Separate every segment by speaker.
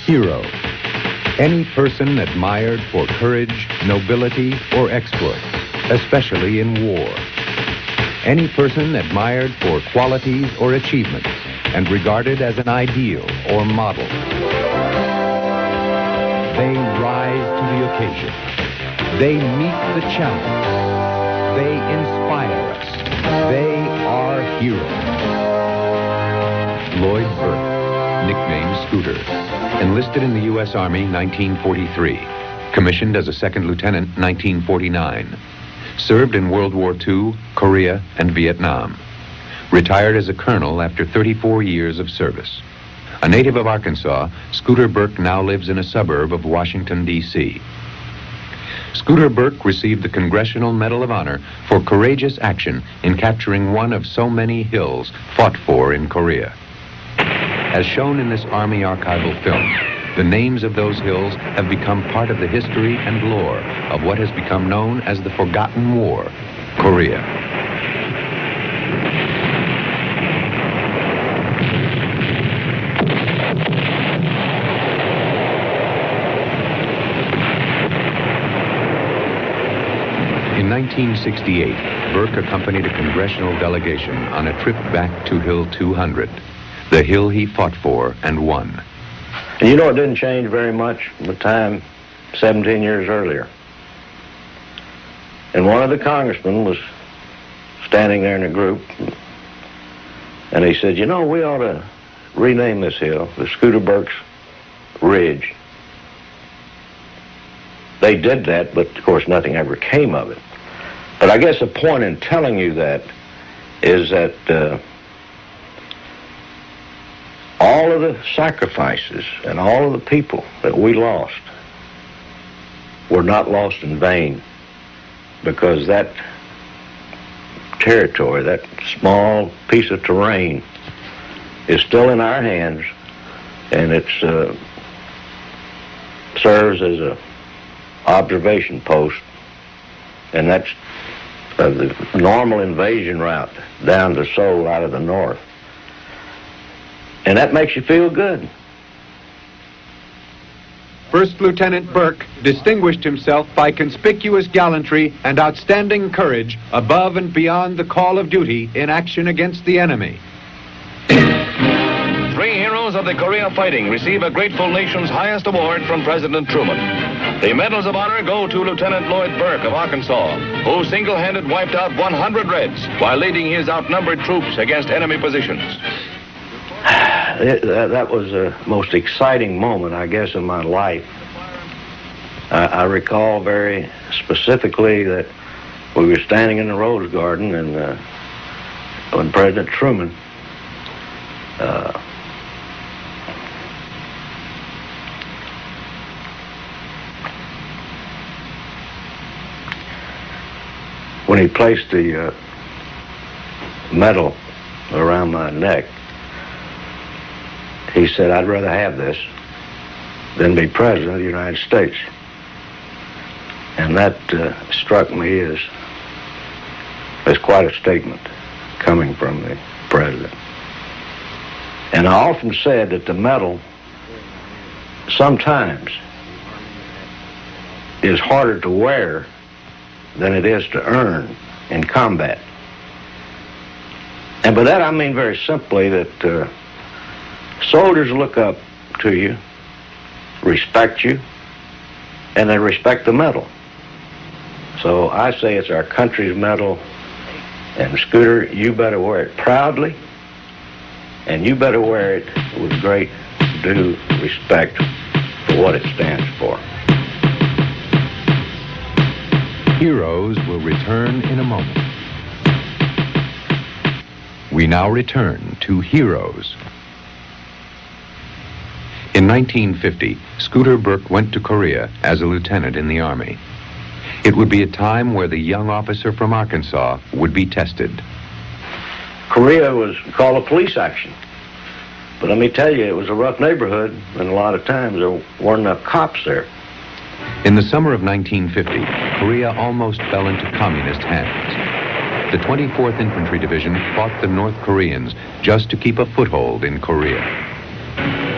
Speaker 1: Hero. Any person admired for courage, nobility, or exploit, especially in war. Any person admired for qualities or achievements and regarded as an ideal or model. They rise to the occasion. They meet the challenge. They inspire us. They are heroes. Lloyd Burke, nicknamed Scooter, enlisted in the U.S. Army 1943, commissioned as a second lieutenant 1949, served in World War II, Korea, and Vietnam, retired as a colonel after 34 years of service. A native of Arkansas, Scooter Burke now lives in a suburb of Washington, D.C. Scooter Burke received the Congressional Medal of Honor for courageous action in capturing one of so many hills fought for in Korea. As shown in this Army archival film, the names of those hills have become part of the history and lore of what has become known as the Forgotten War, Korea. In 1968, Burke accompanied a congressional delegation on a trip back to Hill 200, the hill he fought for and won.
Speaker 2: And you know, it didn't change very much from the time 17 years earlier. And one of the congressmen was standing there in a group, and he said, you know, we ought to rename this hill the Scooter Burke's Ridge. They did that, but of course nothing ever came of it. But I guess the point in telling you that is that all of the sacrifices and all of the people that we lost were not lost in vain, because that territory, that small piece of terrain, is still in our hands, and it serves as a observation post, and that's the normal invasion route down to Seoul out of the north. And that makes you feel good.
Speaker 1: First Lieutenant Burke distinguished himself by conspicuous gallantry and outstanding courage above and beyond the call of duty in action against the enemy.
Speaker 3: 3 heroes of the Korea fighting receive a grateful nation's highest award from President Truman. The Medals of Honor go to Lieutenant Lloyd Burke of Arkansas, who single-handed wiped out 100 Reds while leading his outnumbered troops against enemy positions.
Speaker 2: That was the most exciting moment, I guess, in my life. I recall very specifically that we were standing in the Rose Garden, and when President Truman when he placed the medal around my neck, he said, I'd rather have this than be President of the United States. And that struck me as quite a statement coming from the President. And I often said that the medal sometimes is harder to wear than it is to earn in combat. And by that I mean very simply that soldiers look up to you, respect you, and they respect the medal. So I say it's our country's medal, and Scooter, you better wear it proudly, and you better wear it with great due respect for what it stands for.
Speaker 1: Heroes will return in a moment. We now return to Heroes. In 1950, Scooter Burke went to Korea as a lieutenant in the Army. It would be a time where the young officer from Arkansas would be tested.
Speaker 2: Korea was called a police action. But let me tell you, it was a rough neighborhood, and a lot of times there weren't enough cops there.
Speaker 1: In the summer of 1950, Korea almost fell into communist hands. The 24th Infantry Division fought the North Koreans just to keep a foothold in Korea.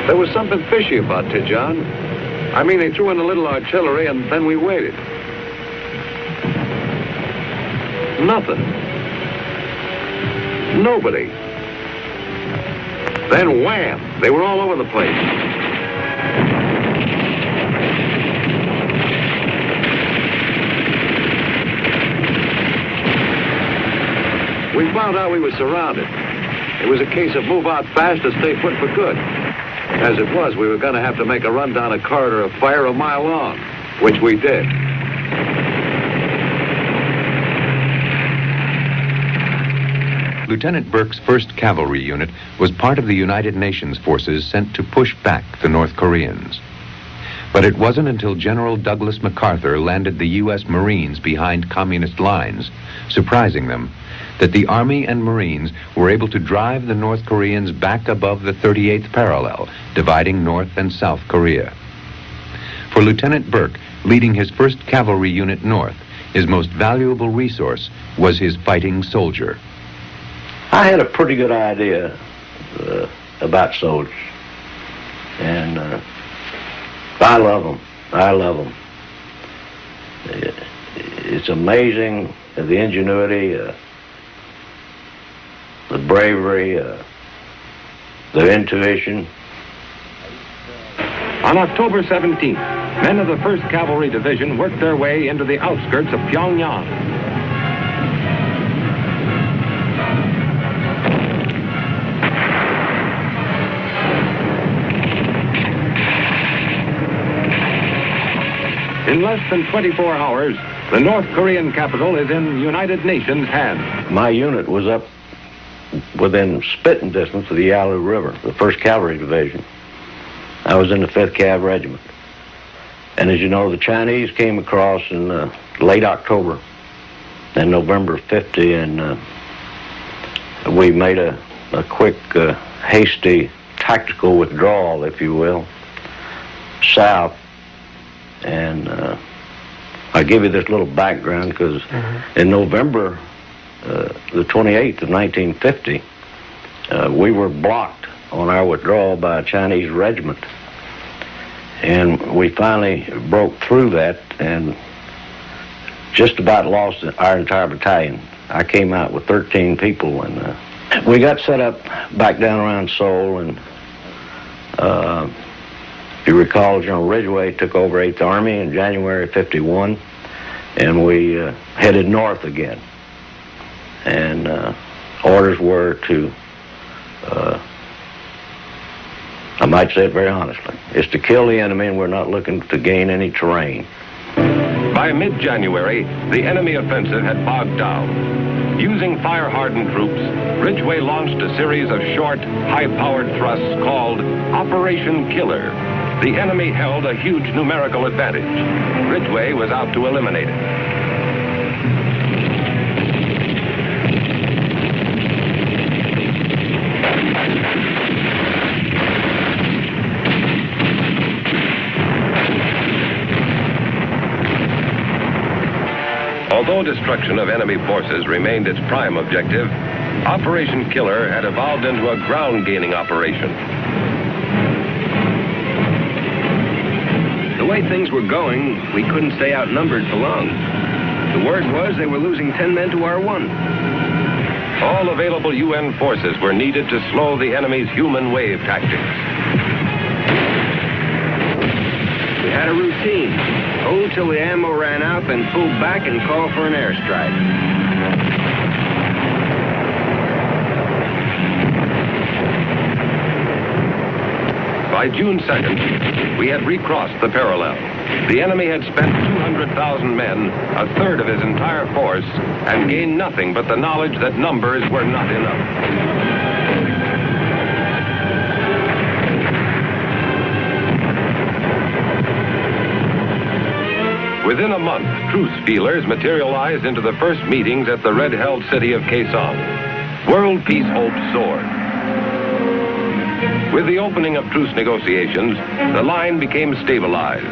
Speaker 4: There was something fishy about Tichnor. I mean, they threw in a little artillery, and then we waited. Nothing. Nobody. Then wham! They were all over the place. We found out we were surrounded. It was a case of move out fast or stay put for good. As it was, we were going to have to make a run down a corridor of fire a mile long, which we did.
Speaker 1: Lieutenant Burke's 1st Cavalry Unit was part of the United Nations forces sent to push back the North Koreans. But it wasn't until General Douglas MacArthur landed the U.S. Marines behind communist lines, surprising them, that the Army and Marines were able to drive the North Koreans back above the 38th parallel, dividing North and South Korea. For Lieutenant Burke, leading his 1st Cavalry Unit north, his most valuable resource was his fighting soldier.
Speaker 2: I had a pretty good idea about soldiers, and I love them. I love them. It's amazing, the ingenuity, the bravery, the intuition.
Speaker 5: On October 17th, men of the 1st Cavalry Division worked their way into the outskirts of Pyongyang. In less than 24 hours, the North Korean capital is in United Nations hands.
Speaker 2: My unit was up within spitting distance of the Yalu River, the 1st Cavalry Division. I was in the 5th Cav Regiment. And as you know, the Chinese came across in late October and November 50, and we made a quick, hasty tactical withdrawal, if you will, south. And I'll give you this little background because in November the 28th of 1950, we were blocked on our withdrawal by a Chinese regiment. And we finally broke through that and just about lost our entire battalion. I came out with 13 people, and we got set up back down around Seoul, and if you recall, General Ridgway took over 8th Army in January 51, and we headed north again. And orders were to, I might say it very honestly, is to kill the enemy, and we're not looking to gain any terrain.
Speaker 5: By mid-January, the enemy offensive had bogged down. Using fire-hardened troops, Ridgway launched a series of short, high-powered thrusts called Operation Killer. The enemy held a huge numerical advantage. Ridgway was out to eliminate it. Although destruction of enemy forces remained its prime objective, Operation Killer had evolved into a ground-gaining operation.
Speaker 6: The way things were going, we couldn't stay outnumbered for long. The word was they were losing 10 men to our 1.
Speaker 5: All available UN forces were needed to slow the enemy's human wave tactics.
Speaker 6: We had a routine. Hold till the ammo ran out, then pull back and call for an airstrike.
Speaker 5: By June 2nd, we had recrossed the parallel. The enemy had spent 200,000 men, a third of his entire force, and gained nothing but the knowledge that numbers were not enough. Within a month, truce feelers materialized into the first meetings at the red-held city of Kaesong. World peace hopes soared. With the opening of truce negotiations, the line became stabilized.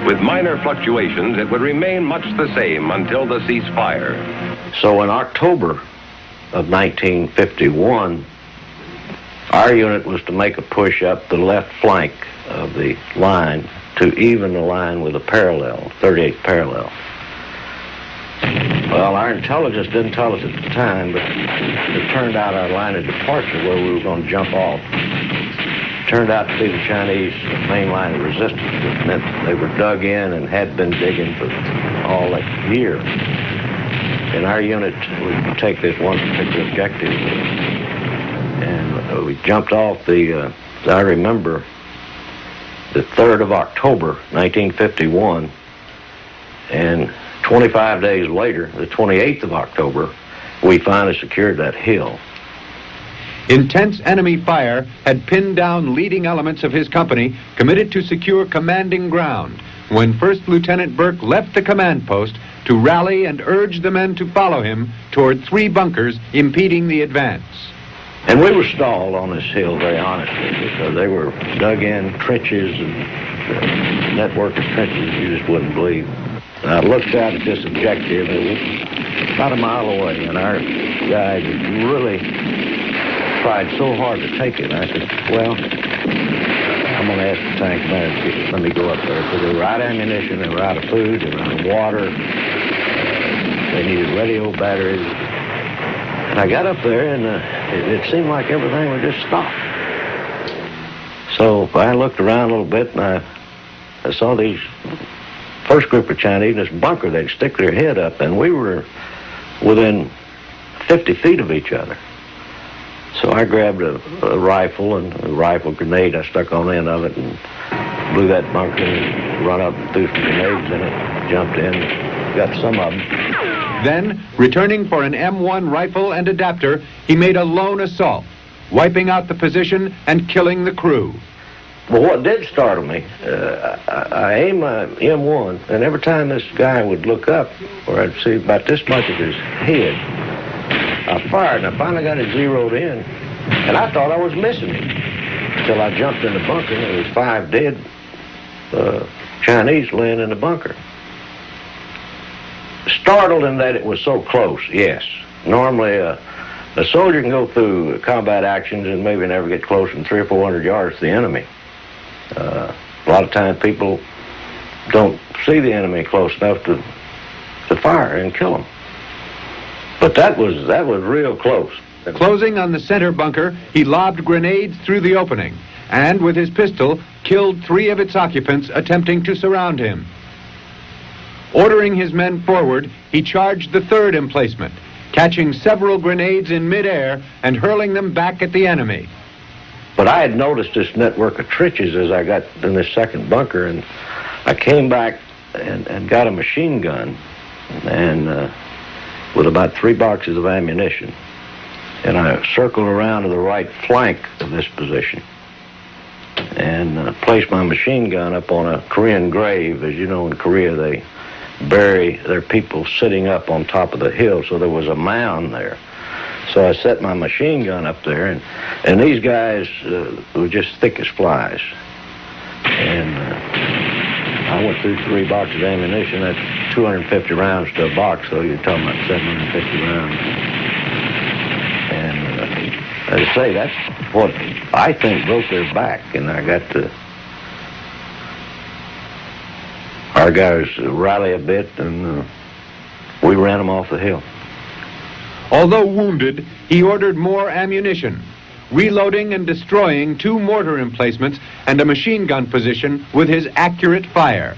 Speaker 5: With minor fluctuations, it would remain much the same until the ceasefire.
Speaker 2: So in October of 1951, Our unit was to make a push up the left flank of the line to even the line with a parallel, 38th parallel. Well, our intelligence didn't tell us at the time, but it turned out our line of departure where we were going to jump off turned out to be the Chinese main line of resistance, which meant they were dug in and had been digging for all that year. In our unit, we take this one particular objective, and we jumped off I remember, the 3rd of October, 1951, and 25 days later, the 28th of October, we finally secured that hill.
Speaker 1: Intense enemy fire had pinned down leading elements of his company, committed to secure commanding ground, when First Lieutenant Burke left the command post to rally and urge the men to follow him toward 3 bunkers impeding the advance.
Speaker 2: And we were stalled on this hill, very honestly, because they were dug in trenches and network of trenches you just wouldn't believe. And I looked out at this objective, it was about a mile away, and our guys really tried so hard to take it. I said, well, I'm going to ask the tank commander to let me go up there. Because they were out of ammunition, they were out of food, they were out of water, they needed radio batteries. And I got up there, and it seemed like everything would just stop. So I looked around a little bit, and I saw these first group of Chinese in this bunker. They'd stick their head up, and we were within 50 feet of each other. So I grabbed a rifle and a rifle grenade. I stuck on the end of it and blew that bunker and run up and threw some grenades in it, jumped in, got some of them.
Speaker 1: Then, returning for an M1 rifle and adapter, he made a lone assault, wiping out the position and killing the crew.
Speaker 2: But what did startle me, I aimed my M1, and every time this guy would look up, where I'd see about this much of his head, I fired, and I finally got it zeroed in, and I thought I was missing him, until I jumped in the bunker, and there was 5 dead Chinese laying in the bunker. Startled in that it was so close, yes. Normally, a soldier can go through combat actions and maybe never get closer than 300 or 400 yards to the enemy. A lot of times people don't see the enemy close enough to fire and kill them. But that was real close.
Speaker 1: Closing on the center bunker, he lobbed grenades through the opening, and with his pistol, killed 3 of its occupants attempting to surround him. Ordering his men forward, he charged the 3rd emplacement, catching several grenades in midair and hurling them back at the enemy.
Speaker 2: But I had noticed this network of trenches as I got in this 2nd bunker, and I came back and got a machine gun, and with about 3 boxes of ammunition. And I circled around to the right flank of this position and placed my machine gun up on a Korean grave. As you know, in Korea, they bury their people sitting up on top of the hill, so there was a mound there. So I set my machine gun up there, and these guys were just thick as flies. And I went through 3 boxes of ammunition. That's 250 rounds to a box, so you're talking about 750 rounds. And as I say, that's what I think broke their back, and I got our guys rally a bit, and we ran them off the hill.
Speaker 1: Although wounded, he ordered more ammunition, reloading and destroying 2 mortar emplacements and a machine gun position with his accurate fire.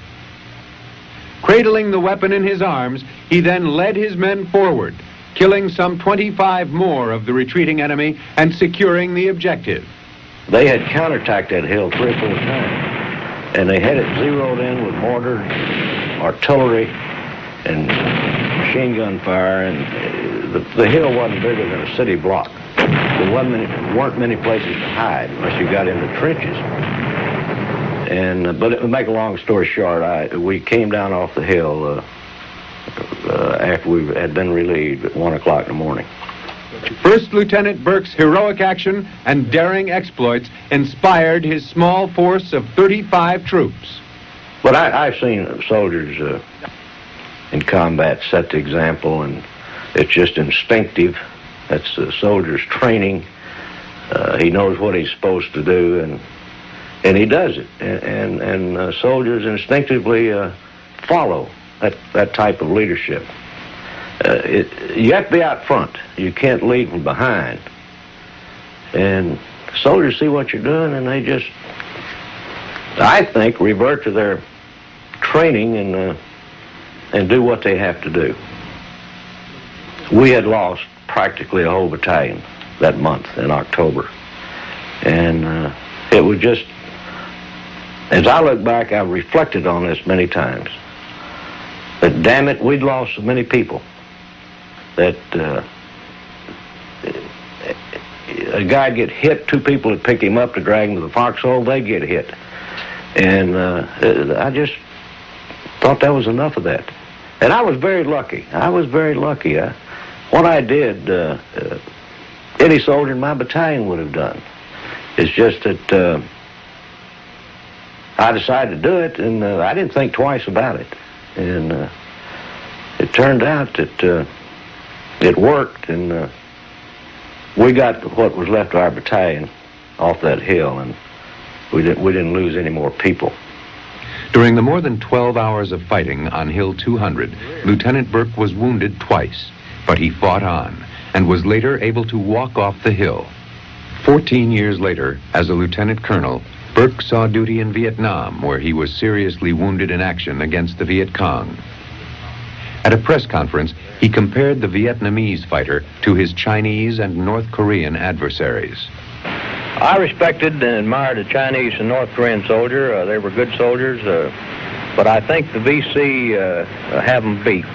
Speaker 1: Cradling the weapon in his arms, he then led his men forward, killing some 25 more of the retreating enemy and securing the objective.
Speaker 2: They had counterattacked that hill 3 or 4 times, and they had it zeroed in with mortar, artillery, and machine gun fire, and the hill wasn't bigger than a city block. There weren't many places to hide unless you got in the trenches. But to make a long story short, we came down off the hill after we had been relieved at 1 o'clock in the morning.
Speaker 1: First Lieutenant Burke's heroic action and daring exploits inspired his small force of 35 troops.
Speaker 2: But I've seen soldiers in combat set the example, and it's just instinctive. That's the soldiers' training. He knows what he's supposed to do, and he does it. And soldiers instinctively follow that type of leadership. You have to be out front. You can't lead from behind. And soldiers see what you're doing, and they just, I think, revert to their training and do what they have to do. We had lost practically a whole battalion that month in October. And it was just, as I look back, I've reflected on this many times, that damn it, we'd lost so many people that a guy'd get hit, two people would pick him up to drag him to the foxhole, they'd get hit. And I just thought that was enough of that. And I was very lucky. What I did, any soldier in my battalion would have done. It's just that I decided to do it, and I didn't think twice about it. And it turned out that it worked, and we got what was left of our battalion off that hill, and we didn't lose any more people.
Speaker 1: During the more than 12 hours of fighting on Hill 200, Lieutenant Burke was wounded twice, but he fought on and was later able to walk off the hill. 14 years later, as a lieutenant colonel, Burke saw duty in Vietnam, where he was seriously wounded in action against the Viet Cong. At a press conference, he compared the Vietnamese fighter to his Chinese and North Korean adversaries.
Speaker 7: I respected and admired the Chinese and North Korean soldier. They were good soldiers, but I think the VC have them beat.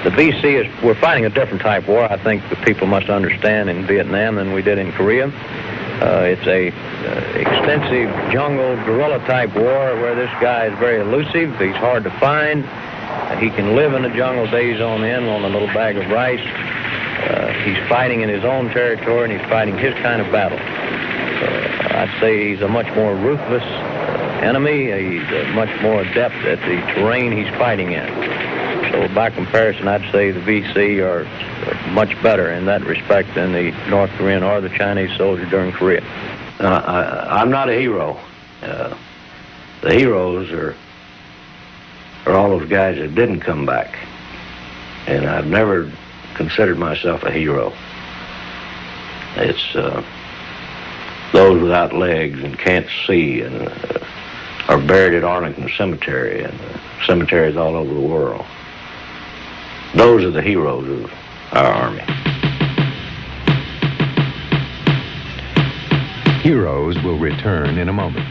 Speaker 7: The VC we're fighting a different type of war, I think the people must understand, in Vietnam than we did in Korea. It's a extensive jungle guerrilla type war where this guy is very elusive. He's hard to find. He can live in the jungle days on end on a little bag of rice. He's fighting in his own territory, and he's fighting his kind of battle. I'd say he's a much more ruthless enemy. He's much more adept at the terrain he's fighting in. So by comparison, I'd say the VC are much better in that respect than the North Korean or the Chinese soldier during Korea.
Speaker 2: I'm not a hero. The heroes are all those guys that didn't come back. And I've never considered myself a hero. It's those without legs and can't see and are buried at Arlington Cemetery and cemeteries all over the world. Those are the heroes of our Army.
Speaker 1: Heroes will return in a moment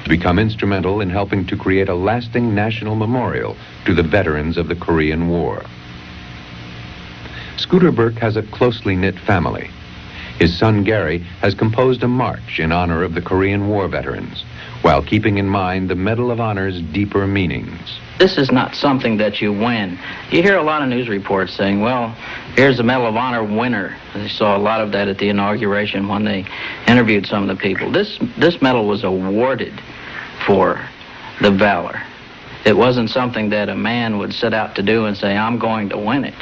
Speaker 1: to become instrumental in helping to create a lasting national memorial to the veterans of the Korean War. Scooter Burke has a closely knit family. His son Gary has composed a march in honor of the Korean War veterans, while keeping in mind the Medal of Honor's deeper meanings.
Speaker 8: This is not something that you win. You hear a lot of news reports saying, well, here's the Medal of Honor winner. I saw a lot of that at the inauguration when they interviewed some of the people. This medal was awarded for the valor. It wasn't something that a man would set out to do and say, I'm going to win it.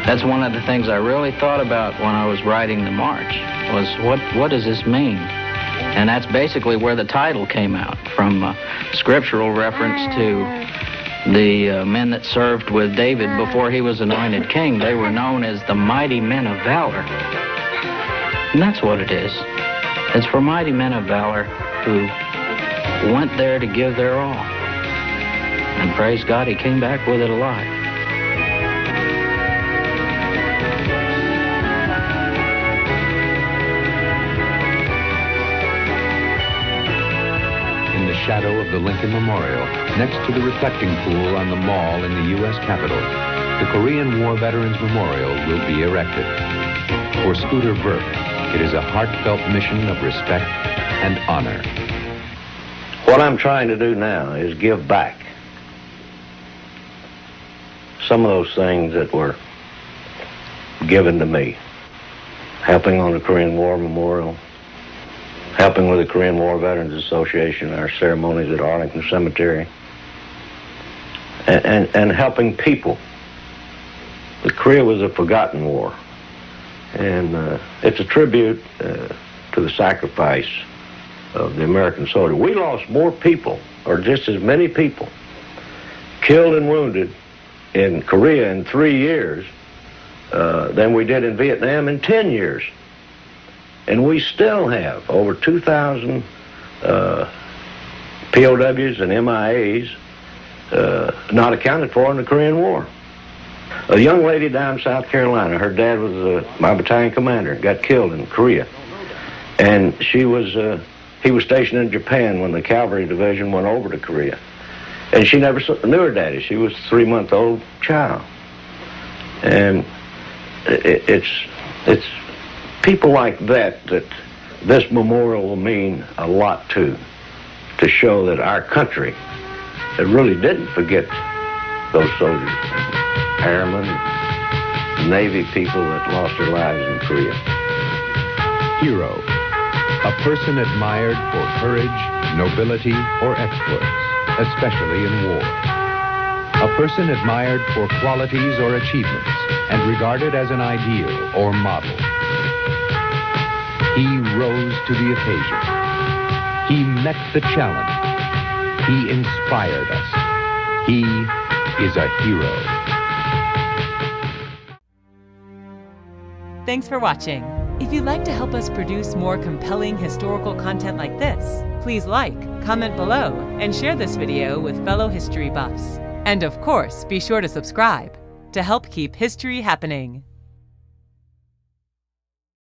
Speaker 8: That's one of the things I really thought about when I was writing the march, was what does this mean? And that's basically where the title came out, from scriptural reference to the men that served with David before he was anointed king. They were known as the mighty men of valor. And that's what it is. It's for mighty men of valor who went there to give their all. And praise God, he came back with it alive.
Speaker 1: In the shadow of the Lincoln Memorial, next to the reflecting pool on the Mall in the U.S. Capitol, the Korean War Veterans Memorial will be erected. For Scooter Burke, it is a heartfelt mission of respect and honor.
Speaker 2: What I'm trying to do now is give back some of those things that were given to me. Helping on the Korean War Memorial, helping with the Korean War Veterans Association, our ceremonies at Arlington Cemetery, and helping people. The Korea was a forgotten war. and it's a tribute to the sacrifice of the American soldier. We lost more people, or just as many people, killed and wounded in Korea in 3 years than we did in Vietnam in 10 years. And we still have over 2,000 POWs and MIAs not accounted for in the Korean War. A young lady down in South Carolina, her dad was my battalion commander, got killed in Korea. And he was stationed in Japan when the Cavalry Division went over to Korea. And she never knew her daddy. She was a 3-month-old child. And it's people like that this memorial will mean a lot to show that our country really didn't forget those soldiers, airmen, Navy people that lost their lives in Korea.
Speaker 1: Hero, a person admired for courage, nobility, or exploits, especially in war. A person admired for qualities or achievements and regarded as an ideal or model. He rose to the occasion. He met the challenge. He inspired us. He is a hero.
Speaker 9: Thanks for watching. If you'd like to help us produce more compelling historical content like this, please like, comment below, and share this video with fellow history buffs. And of course, be sure to subscribe to help keep history happening.